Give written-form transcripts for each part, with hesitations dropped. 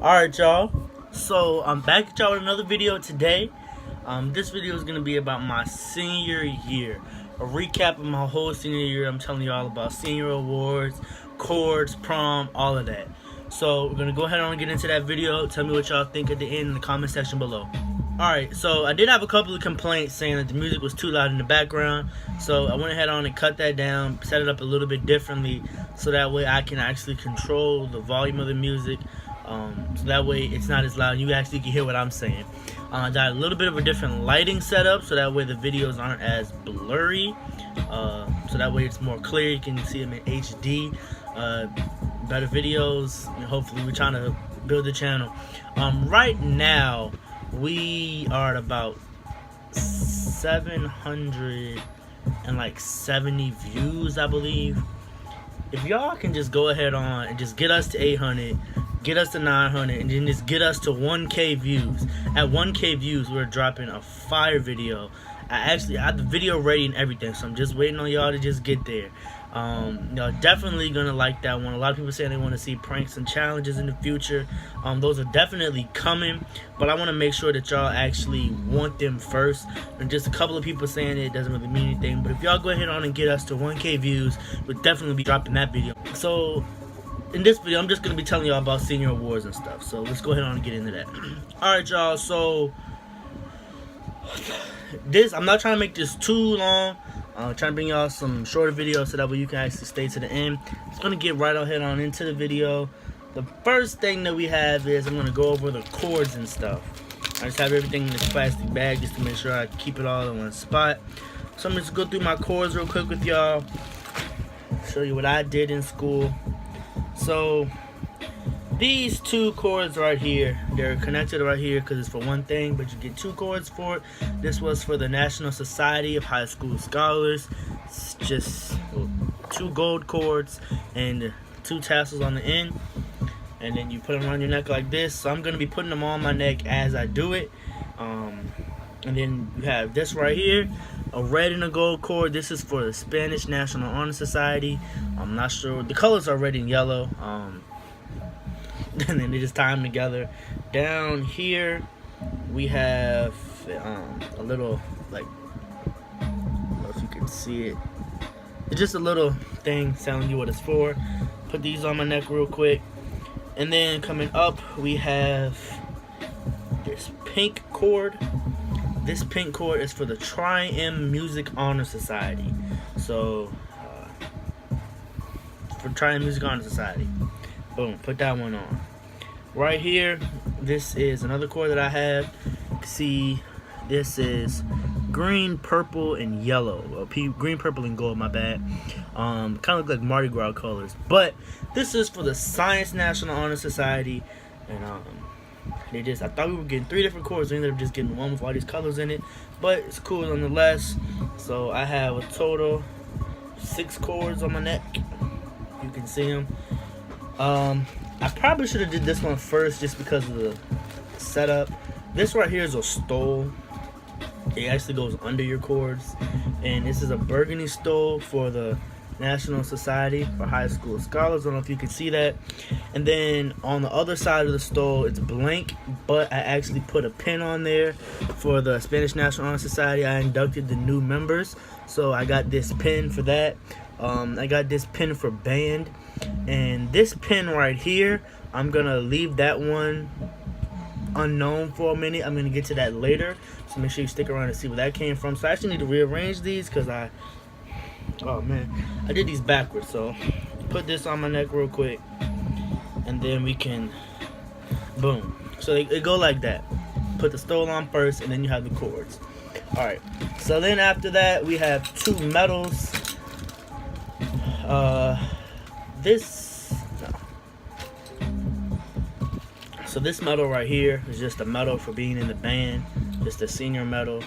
Alright, y'all. So I'm back at y'all with another video today. This video is gonna be about my senior year. A recap of my whole senior year. I'm telling you all about senior awards, chords, prom, all of that. So we're gonna go ahead and get into that video. Tell me what y'all think at the end in the comment section below. Alright, so I did have a couple of complaints saying that the music was too loud in the background. So I went ahead on and cut that down, set it up a little bit differently so that way I can actually control the volume of the music. So that way it's not as loud. You actually can hear what I'm saying. I got a little bit of a different lighting setup so that way the videos aren't as blurry. So that way it's more clear. You can see them in HD. Better videos. And hopefully we're trying to build the channel. Right now we are at about 770 views, I believe. If y'all can just go ahead on and just get us to 800, get us to 900, and then just get us to 1K views. At 1K views, we're dropping a fire video. I have the video ready and everything, so I'm just waiting on y'all to just get there. Y'all definitely gonna like that one. A lot of people saying they want to see pranks and challenges in the future. Those are definitely coming, but I want to make sure that y'all actually want them first. And just a couple of people saying it doesn't really mean anything, but if y'all go ahead on and get us to 1K views, we'll definitely be dropping that video. So in this video, I'm just going to be telling y'all about senior awards and stuff. So let's go ahead on and get into that. Alright, y'all. So I'm not trying to make this too long. I'm trying to bring y'all some shorter videos so that way you can actually stay to the end. I'm going to get right ahead on into the video. The first thing that we have is I'm going to go over the chords and stuff. I just have everything in this plastic bag just to make sure I keep it all in one spot. So I'm just going to go through my chords real quick with y'all. Show you what I did in school. So these two chords right here, they're connected right here because it's for one thing, but you get two chords for it. This was for the National Society of High School Scholars. It's just two gold chords and two tassels on the end, and then you put them around your neck like this. So I'm going to be putting them on my neck as I do it. And then you have this right here, a red and a gold cord. This is for the Spanish National Honor Society. I'm not sure. The colors are red and yellow. And then they just tie them together. Down here, we have a little, like, I don't know if you can see it. It's just a little thing telling you what it's for. Put these on my neck real quick. And then coming up, we have this pink cord. This pink cord is for the Tri-M Music Honor Society. So, for Tri-M Music Honor Society. Boom, put that one on. Right here, this is another cord that I have. You can see this is green, purple, and yellow. Green, purple, and gold, my bad. Kind of look like Mardi Gras colors. But this is for the Science National Honor Society. And I thought we were getting 3 different chords. We ended up just getting one with all these colors in it. But it's cool nonetheless. So I have a total 6 chords on my neck. You can see them. I probably should have did this one first just because of the setup. This right here is a stole. It actually goes under your chords. And this is a burgundy stole for the National Society for High School Scholars. I don't know if you can see that. And then on the other side of the stole, it's blank, but I actually put a pin on there for the Spanish National Honor Society. I inducted the new members, so I got this pin for that. I got this pin for band, and this pin right here, I'm gonna leave that one unknown for a minute. I'm gonna get to that later, so make sure you stick around and see where that came from. So I actually need to rearrange these because oh man, I did these backwards. So put this on my neck real quick, and then we can, boom. So it go like that. Put the stole on first, and then you have the chords. All right. So then after that, we have 2 medals. So this medal right here is just a medal for being in the band, just a senior medal.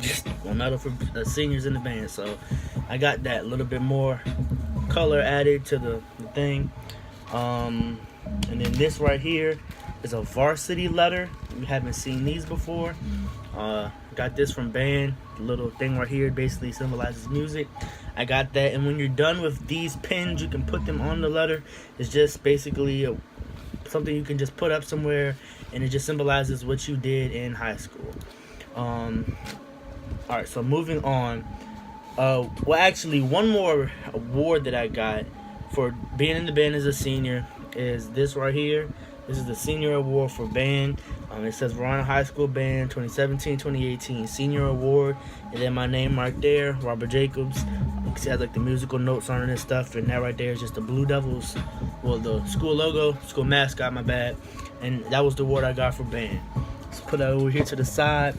Just a medal for seniors in the band. So I got that little bit more color added to the thing. And then this right here is a varsity letter. You haven't seen these before. Got this from band. The little thing right here basically symbolizes music. I got that. And when you're done with these pins, you can put them on the letter. It's just basically something you can just put up somewhere, and it just symbolizes what you did in high school. Alright, so moving on. Well, actually, one more award that I got for being in the band as a senior is this right here. This is the Senior Award for Band. It says Verona High School Band 2017-2018 Senior Award. And then my name right there, Robert Jacobs. You can see I have like the musical notes on it and stuff. And that right there is just the Blue Devils. Well, the school logo, school mascot, my bad. And that was the award I got for band. Let's put that over here to the side.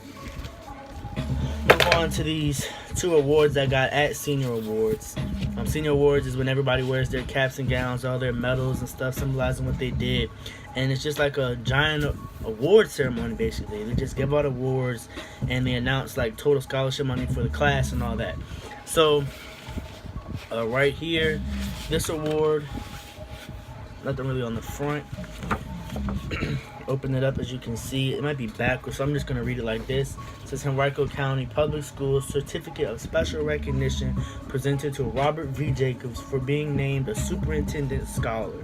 Move on to these 2 awards I got at Senior Awards. Senior Awards is when everybody wears their caps and gowns, all their medals and stuff symbolizing what they did. And it's just like a giant award ceremony, basically. They just give out awards and they announce like total scholarship money for the class and all that. So, right here, this award, nothing really on the front. Open it up, as you can see. It might be backwards, so I'm just going to read it like this. It says Henrico County Public Schools Certificate of Special Recognition presented to Robert V. Jacobs for being named a Superintendent Scholar.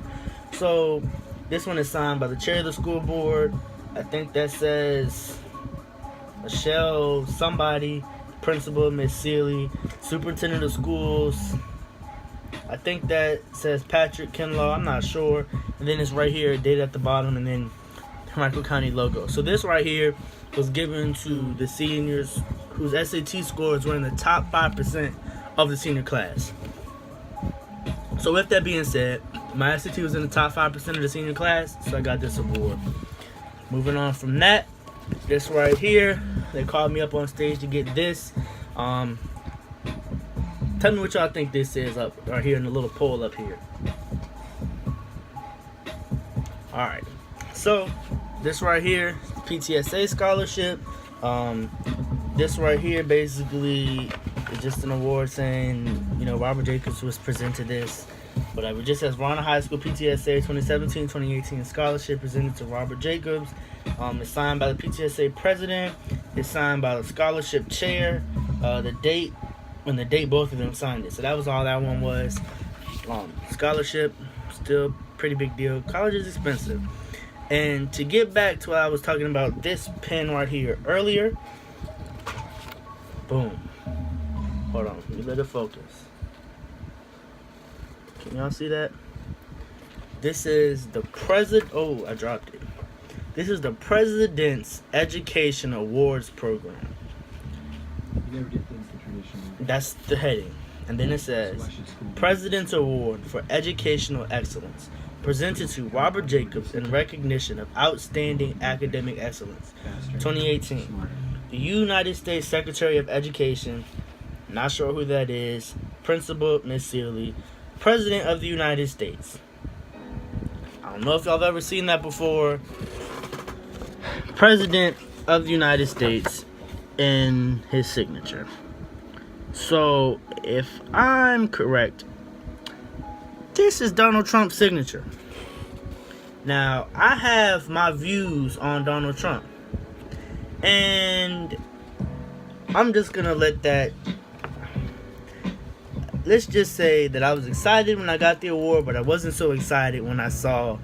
So this one is signed by the chair of the school board. I think that says Michelle somebody, principal, Miss Seeley, superintendent of schools. I think that says Patrick Kinlaw, I'm not sure. And then it's right here, date at the bottom, and then Henrico County logo. So this right here was given to the seniors whose SAT scores were in the top 5% of the senior class. So with that being said, my SAT was in the top 5% of the senior class, so I got this award. Moving on from that, this right here, they called me up on stage to get this. Tell me what y'all think this is up right here in the little poll up here. Alright, so this right here, PTSA scholarship. This right here basically is just an award saying, you know, Robert Jacobs was presented this. Whatever, it just says Verona High School PTSA 2017-2018 scholarship presented to Robert Jacobs. It's signed by the PTSA president. It's signed by the scholarship chair. The date, both of them signed it. So that was all that one was. Scholarship, still pretty big deal. College is expensive. And to get back to what I was talking about, this pen right here earlier. Boom. Hold on, let me let it focus. Can y'all see that? This is the oh, I dropped it. This is the President's Education Awards Program. You never get the traditional. That's the heading. And then it says, President's Award for Educational Excellence, presented to Robert Jacobs in recognition of outstanding academic excellence. 2018. The United States Secretary of Education, not sure who that is, Principal Miss Seeley, President of the United States. I don't know if y'all have ever seen that before. President of the United States in his signature. So, if I'm correct, this is Donald Trump's signature. Now, I have my views on Donald Trump. And I'm just going to let that... Let's just say that I was excited when I got the award, but I wasn't so excited when I saw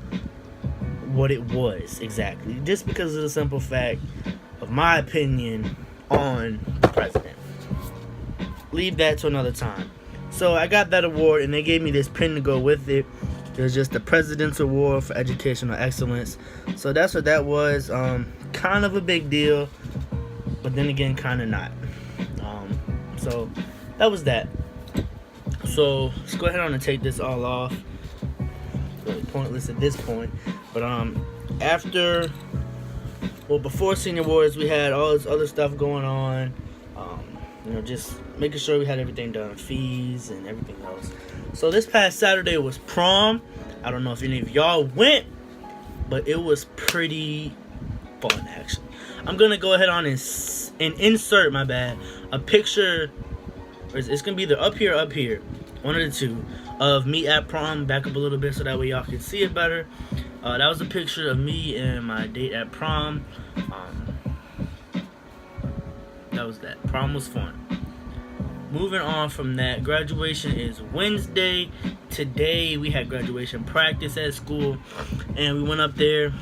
what it was exactly. Just because of the simple fact of my opinion on the president. Leave that to another time. So I got that award, and they gave me this pin to go with it. It was just the President's Award for Educational Excellence. So that's what that was. Kind of a big deal, but then again, kind of not. So that was that. So let's go ahead on and take this all off. Really pointless at this point. But before Senior Awards, we had all this other stuff going on. Just making sure we had everything done, fees and everything else. So this past Saturday was prom. I don't know if any of y'all went, but it was pretty fun, actually. I'm going to go ahead on and insert, a picture. It's going to be either up here, one of the two, of me at prom. Back up a little bit so that way y'all can see it better. That was a picture of me and my date at prom. That was that. Prom was fun. Moving on from that, graduation is Wednesday. Today we had graduation practice at school, and we went up there,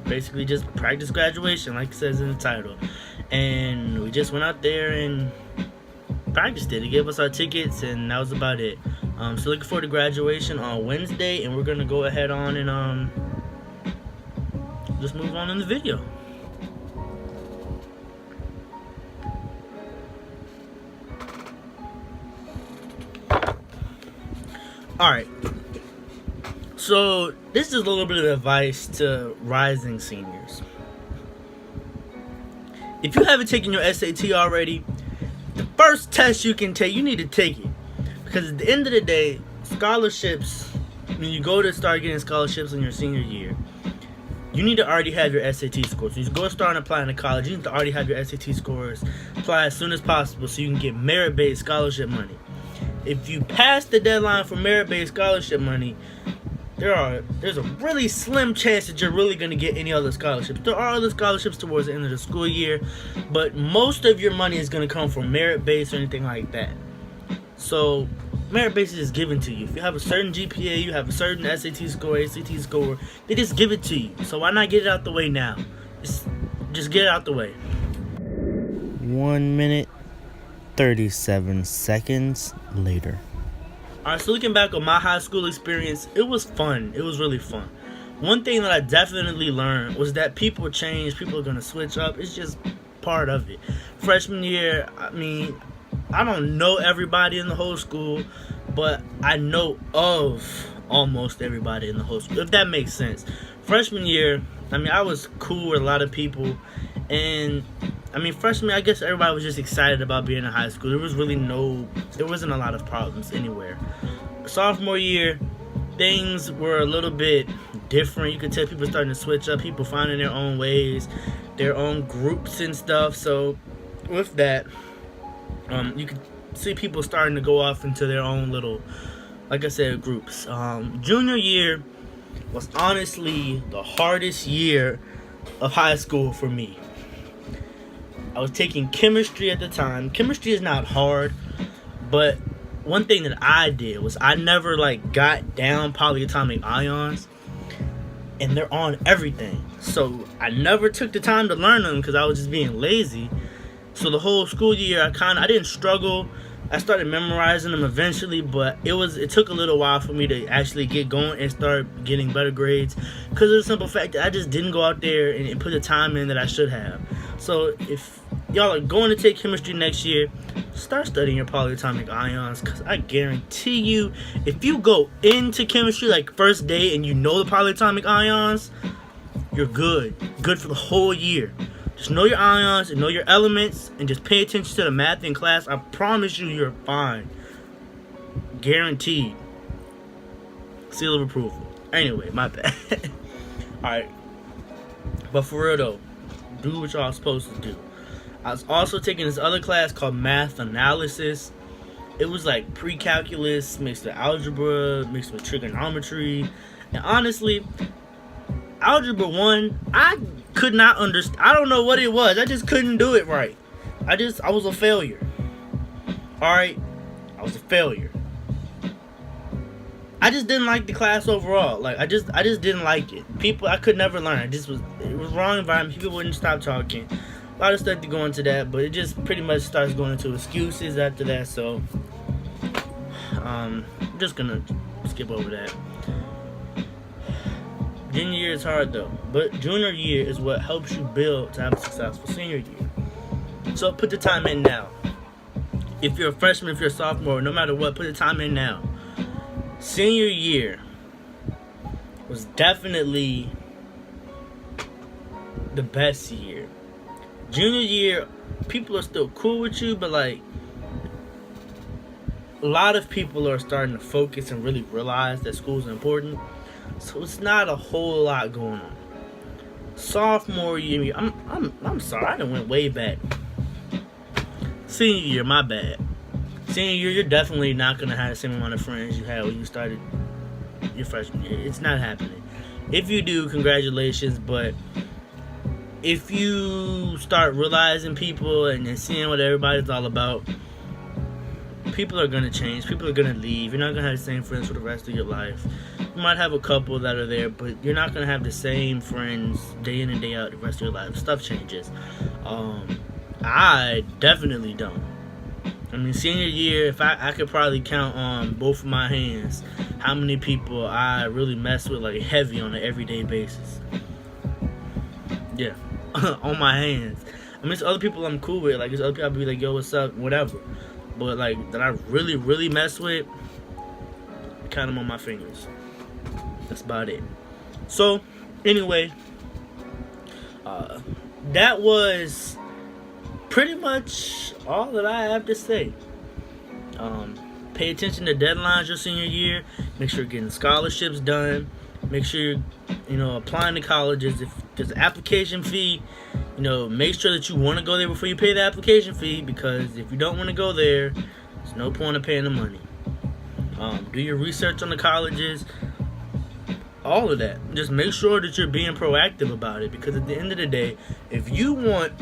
basically just practice graduation like it says in the title. And we just went out there and practiced it. They gave us our tickets, and that was about it. So looking forward to graduation on Wednesday, and we're gonna go ahead on and just move on in the video. Alright, so this is a little bit of advice to rising seniors. If you haven't taken your SAT already, the first test you can take, you need to take it. Because at the end of the day, scholarships, when you go to start getting scholarships in your senior year, you need to already have your SAT scores. So you go start applying to college, you need to already have your SAT scores, apply as soon as possible so you can get merit-based scholarship money. If you pass the deadline for merit-based scholarship money, there's a really slim chance that you're really going to get any other scholarships. There are other scholarships towards the end of the school year, but most of your money is going to come from merit-based or anything like that. So merit-based is given to you. If you have a certain GPA, you have a certain SAT score, ACT score, they just give it to you. So why not get it out the way now? Just get it out the way. 1 minute, 37 seconds later. Alright, so looking back on my high school experience, it was fun. It was really fun. One thing that I definitely learned was that people change, people are going to switch up. It's just part of it. Freshman year, I mean, I don't know everybody in the whole school, but I know of almost everybody in the whole school, if that makes sense. Freshman year, I mean, I was cool with a lot of people, and I mean, freshman, I guess everybody was just excited about being in high school. There wasn't a lot of problems anywhere. Sophomore year, things were a little bit different. You could tell people starting to switch up, people finding their own ways, their own groups and stuff. So with that, you could see people starting to go off into their own little, like I said, groups. Junior year was honestly the hardest year of high school for me. I was taking chemistry at the time. Chemistry is not hard, but one thing that I did was I never got down polyatomic ions, and they're on everything. So I never took the time to learn them because I was just being lazy. So the whole school year, I didn't struggle. I started memorizing them eventually, but it took a little while for me to actually get going and start getting better grades because of the simple fact that I just didn't go out there and put the time in that I should have. So if y'all are going to take chemistry next year, start studying your polyatomic ions, because I guarantee you, if you go into chemistry first day and you know the polyatomic ions, you're good for the whole year. Just know your ions and know your elements and just pay attention to the math in class. I promise you, you're fine. Guaranteed. Seal of approval. Anyway, my bad. Alright. But for real though, do what y'all supposed to do. I was also taking this other class called math analysis. It was like pre-calculus mixed with algebra, mixed with trigonometry. And honestly, algebra 1, I could not understand. I don't know what it was. I just couldn't do it right. I was a failure. Alright? I was a failure. I just didn't like the class overall. I just didn't like it. I could never learn. It was wrong environment. People wouldn't stop talking. A lot of stuff to go into that, but it just pretty much starts going into excuses after that. So I'm just gonna skip over that. Junior year is hard though, but junior year is what helps you build to have a successful senior year. So put the time in now. If you're a freshman, if you're a sophomore, no matter what, put the time in now. Senior year was definitely the best year. Junior year, people are still cool with you, but a lot of people are starting to focus and really realize that school's important. So it's not a whole lot going on. Sophomore year, I'm sorry, I done went way back. Senior year, my bad. Senior year, you're definitely not gonna have the same amount of friends you had when you started your freshman year. It's not happening. If you do, congratulations, but if you start realizing people and seeing what everybody's all about, people are gonna change. People are gonna leave. You're not gonna have the same friends for the rest of your life. You might have a couple that are there, but you're not gonna have the same friends day in and day out the rest of your life. Stuff changes. I definitely don't. I mean, senior year, if I could probably count on both of my hands how many people I really mess with like heavy on an everyday basis. Yeah, on my hands. I mean, it's other people I'm cool with. Like, there's other people I'll be like, yo, what's up, whatever. But like that I really, really mess with, count them on my fingers. That's about it. So, anyway, that was pretty much all that I have to say. Pay attention to deadlines your senior year. Make sure you're getting scholarships done. Make sure you're, applying to colleges. If there's an application fee, make sure that you want to go there before you pay the application fee, because if you don't want to go there, there's no point in paying the money. Do your research on the colleges. All of that. Just make sure that you're being proactive about it, because at the end of the day, if you want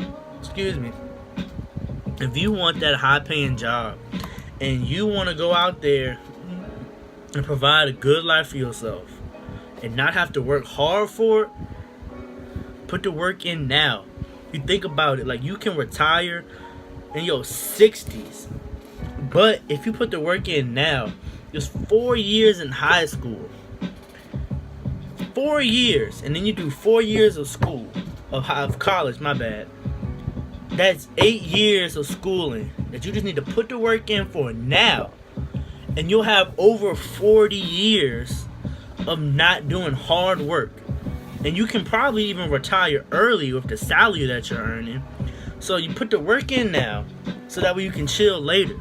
that high-paying job and you want to go out there and provide a good life for yourself and not have to work hard for it, put the work in now. You think about it, like, you can retire in your 60s, but if you put the work in now, there's 4 years in high school, 4 years, and then you do 4 years of school, of college, my bad. That's 8 years of schooling that you just need to put the work in for now, and you'll have over 40 years of not doing hard work. And you can probably even retire early with the salary that you're earning. So you put the work in now, so that way you can chill later.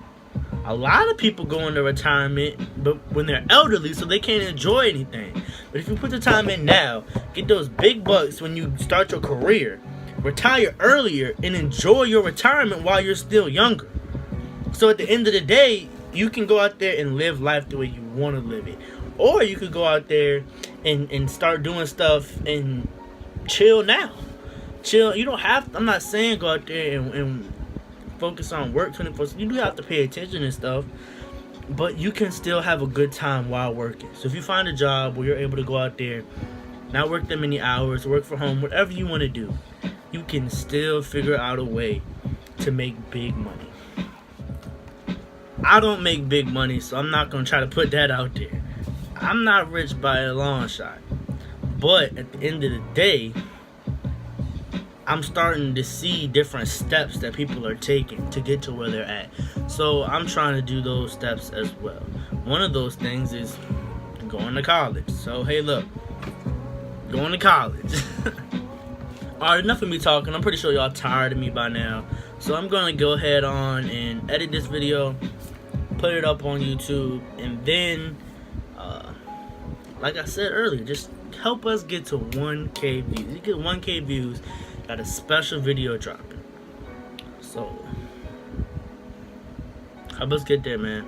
A lot of people go into retirement but when they're elderly, so they can't enjoy anything. But if you put the time in now, get those big bucks when you start your career, retire earlier, and enjoy your retirement while you're still younger. So at the end of the day, you can go out there and live life the way you want to live it. Or you could go out there and start doing stuff and chill now. Chill. You don't have to, I'm not saying go out there and focus on work 24/7. You do have to pay attention and stuff, but you can still have a good time while working. So if you find a job where you're able to go out there, not work that many hours, work from home, whatever you want to do, you can still figure out a way to make big money. I don't make big money, so I'm not going to try to put that out there. I'm not rich by a long shot. But at the end of the day, I'm starting to see different steps that people are taking to get to where they're at. So I'm trying to do those steps as well. One of those things is going to college. So hey, look, going to college. Alright, enough of me talking. I'm pretty sure y'all tired of me by now. So I'm going to go ahead on and edit this video, put it up on YouTube, and then, like I said earlier, just help us get to 1K views. You get 1K views, got a special video dropping. So help us get there, man.